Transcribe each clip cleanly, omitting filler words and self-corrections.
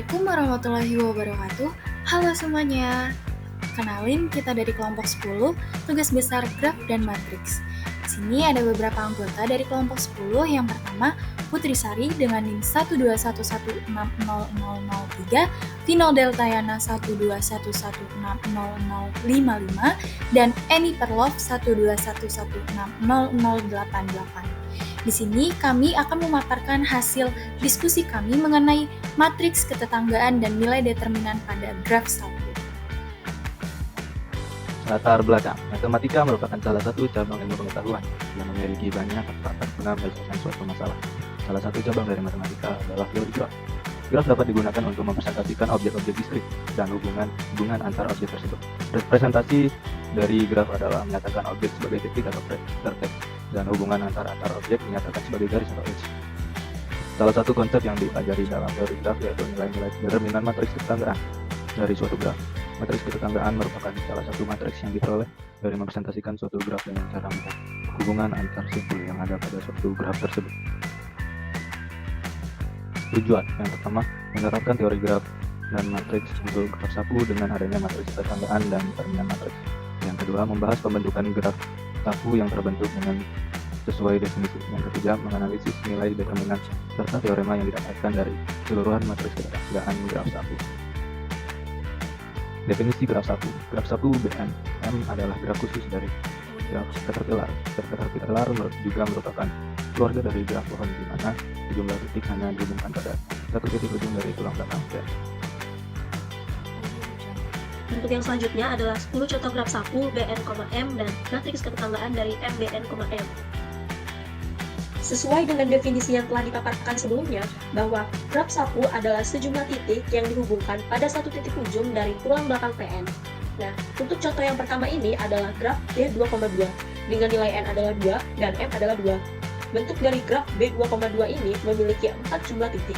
Assalamualaikum warahmatullahi wabarakatuh. Halo semuanya. Kenalin, kita dari kelompok 10, tugas besar graf dan matriks. Di sini ada beberapa anggota dari kelompok 10. Yang pertama, Putri Sari dengan NIM 121160003, Vino Deltayana 121160055, dan Eni Perlov 121160088. Di sini kami akan memaparkan hasil diskusi kami mengenai matriks ketetanggaan dan nilai determinan pada graf 1. Latar belakang. Matematika merupakan salah satu cabang ilmu pengetahuan yang memiliki banyak faktor guna menyelesaikan suatu masalah. Salah satu cabang dari matematika adalah teori graf. Graf dapat digunakan untuk mempresentasikan objek-objek diskrit dan hubungan antar objek tersebut. Representasi dari graf adalah menyatakan objek sebagai titik atau vertex dan hubungan antar objek dinyatakan sebagai garis atau edge. Salah satu konsep yang dipelajari dalam teori graf yaitu nilai-nilai determinan matriks ketetanggaan dari suatu graf. Matriks ketetanggaan merupakan salah satu matriks yang diperoleh dari mempresentasikan suatu graf dengan cara melihat hubungan antar simpul yang ada pada suatu graf tersebut. Tujuan yang pertama, menerapkan teori graf dan matriks untuk graf saku dengan adanya matriks ketetanggaan dan determinan matriks. Yang kedua, membahas pembentukan graf saku yang terbentuk dengan sesuai definisi. Yang ketiga, menganalisis nilai determinan serta teorema yang didapatkan dari keseluruhan matriks ketetanggaan graf saku. Definisi graf saku. Graf saku BNM adalah graf khusus dari graf caterpillar. Caterpillar juga merupakan keluarga dari graf pohon di mana sejumlah titik hanya dihubungkan pada satu titik ujung dari tulang belakang. Bentuk yang selanjutnya adalah 10 contoh graf saku BN, M dan matriks ketetanggaan dari MBN, M. Sesuai dengan definisi yang telah dipaparkan sebelumnya, bahwa graf saku adalah sejumlah titik yang dihubungkan pada satu titik ujung dari tulang belakang PN. Nah, untuk contoh yang pertama ini adalah graf B2,2, dengan nilai N adalah 2 dan M adalah 2. Bentuk dari graf B2,2 ini memiliki 4 jumlah titik.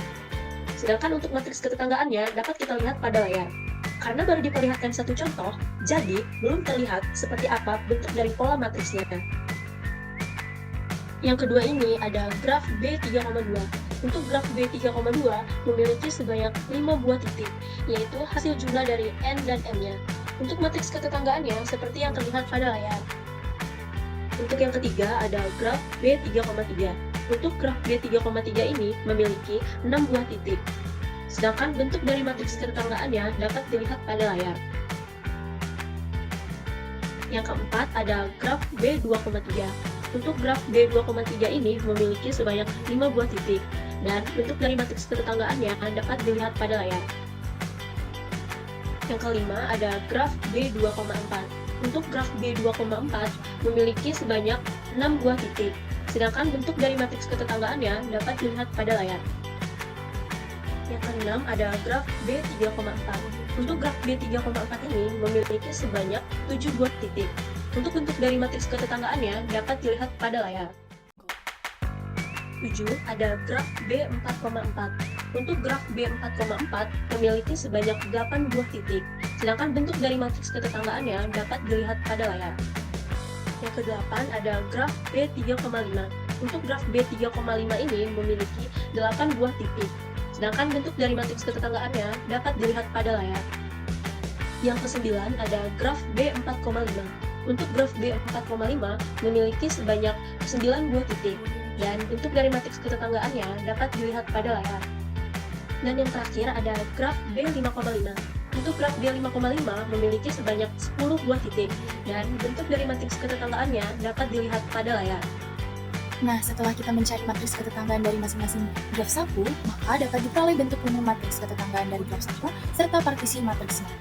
Sedangkan untuk matriks ketetanggaannya dapat kita lihat pada layar. Karena baru diperlihatkan satu contoh, jadi belum terlihat seperti apa bentuk dari pola matriksnya. Yang kedua ini ada graf B3,2. Untuk graf B3,2 memiliki sebanyak 5 buah titik, yaitu hasil jumlah dari N dan M-nya. Untuk matriks ketetanggaannya seperti yang terlihat pada layar. Untuk yang ketiga ada graf B3,3. Untuk graf B3,3 ini memiliki 6 buah titik. Sedangkan bentuk dari matriks ketetanggaannya dapat dilihat pada layar. Yang keempat ada graf B2,3. Untuk graf B2,3 ini memiliki sebanyak 5 buah titik, dan bentuk dari matriks ketetanggaannya dapat dilihat pada layar. Yang kelima ada graf B2,4. Untuk graf B2,4 memiliki sebanyak 6 buah titik, sedangkan bentuk dari matriks ketetanggaannya dapat dilihat pada layar. Yang keenam ada graf B3,4. Untuk graf B3,4 ini memiliki sebanyak 7 buah titik. Untuk bentuk dari matriks ketetanggaannya dapat dilihat pada layar. 7. Ada graf B4,4. Untuk graf B4,4 memiliki sebanyak 8 buah titik, sedangkan bentuk dari matriks ketetanggaannya dapat dilihat pada layar. Yang ke-8 ada graf B3,5. Untuk graf B3,5 ini memiliki 8 buah titik, sedangkan bentuk dari matriks ketetanggaannya dapat dilihat pada layar. Yang ke-9 ada graf B4,5. Untuk graf B4,5 memiliki sebanyak 9 buah titik, dan bentuk dari matriks ketetanggaannya dapat dilihat pada layar. Dan yang terakhir ada graf B5,5. Untuk graf B5,5 memiliki sebanyak 10 buah titik, dan bentuk dari matriks ketetanggaannya dapat dilihat pada layar. Nah, setelah kita mencari matriks ketetanggaan dari masing-masing graf saku, maka dapat diperoleh bentuk umum matriks ketetanggaan dari graf saku serta partisi matriksnya.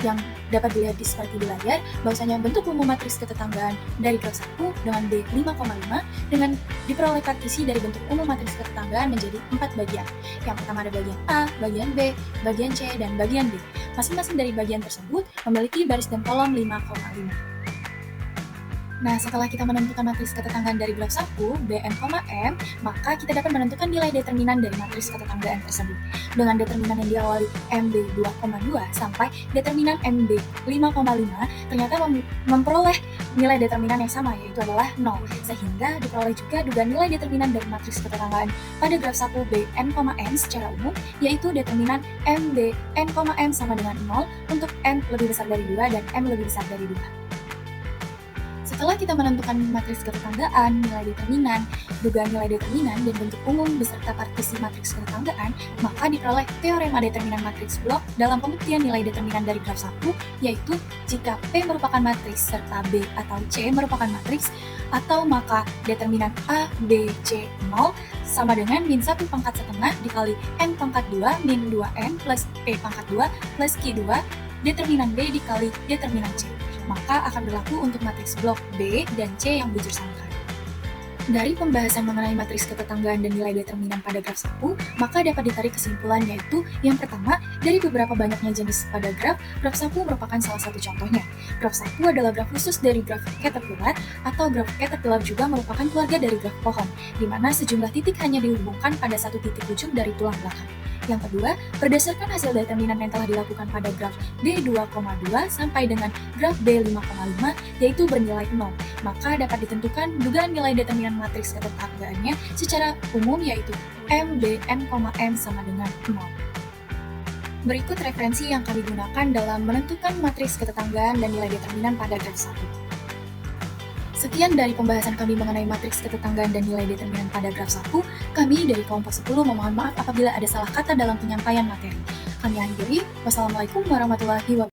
Yang dapat dilihat seperti di layar, bahwasanya bentuk umum matriks ketetanggaan dari graf saku dengan B5,5 dengan diperoleh partisi dari bentuk umum matriks ketetanggaan menjadi 4 bagian. Yang pertama ada bagian A, bagian B, bagian C, dan bagian D. Masing-masing dari bagian tersebut memiliki baris dan kolom 5,5. Nah, setelah kita menentukan matriks ketetanggaan dari graf saku, Bn, M, maka kita dapat menentukan nilai determinan dari matriks ketetanggaan tersebut. Dengan determinan yang diawali MB2,2 sampai determinan MB5,5, ternyata memperoleh nilai determinan yang sama, yaitu adalah 0. Sehingga diperoleh juga dugaan nilai determinan dari matriks ketetanggaan pada graf 1 B n, n secara umum, yaitu determinan M B n, m sama dengan 0 untuk n lebih besar dari 2 dan m lebih besar dari 2. Setelah kita menentukan matriks ketetanggaan, nilai determinan, dugaan nilai determinan, dan bentuk umum beserta partisi matriks ketetanggaan, maka diperoleh teorema determinan matriks blok dalam pembuktian nilai determinan dari graf 1, yaitu jika P merupakan matriks serta B atau C merupakan matriks, atau maka determinan A, B, C, 0 sama dengan min 1 pangkat setengah dikali n pangkat 2 min 2n plus P pangkat 2 plus Q2 determinan B dikali determinan C. Maka akan berlaku untuk matriks blok B dan C yang bujur sangkar. Dari pembahasan mengenai matriks ketetanggaan dan nilai determinan pada graf 1, maka dapat ditarik kesimpulan yaitu yang pertama, dari beberapa banyaknya jenis pada graf 1 merupakan salah satu contohnya. Graf 1 adalah graf khusus dari graf caterpillar, atau graf caterpillar juga merupakan keluarga dari graf pohon, di mana sejumlah titik hanya dihubungkan pada satu titik ujung dari tulang belakang. Yang kedua, berdasarkan hasil determinan yang telah dilakukan pada graf B2,2 sampai dengan graf B5,5 yaitu bernilai 0, maka dapat ditentukan dugaan nilai determinan matriks ketetanggaannya secara umum yaitu M, B, n, m sama dengan 0. Berikut referensi yang kami gunakan dalam menentukan matriks ketetanggaan dan nilai determinan pada graf 1. Sekian dari pembahasan kami mengenai matriks ketetanggaan dan nilai determinan pada graf 1. Kami dari kelompok 10 memohon maaf apabila ada salah kata dalam penyampaian materi. Kami akhiri. Wassalamualaikum warahmatullahi wabarakatuh.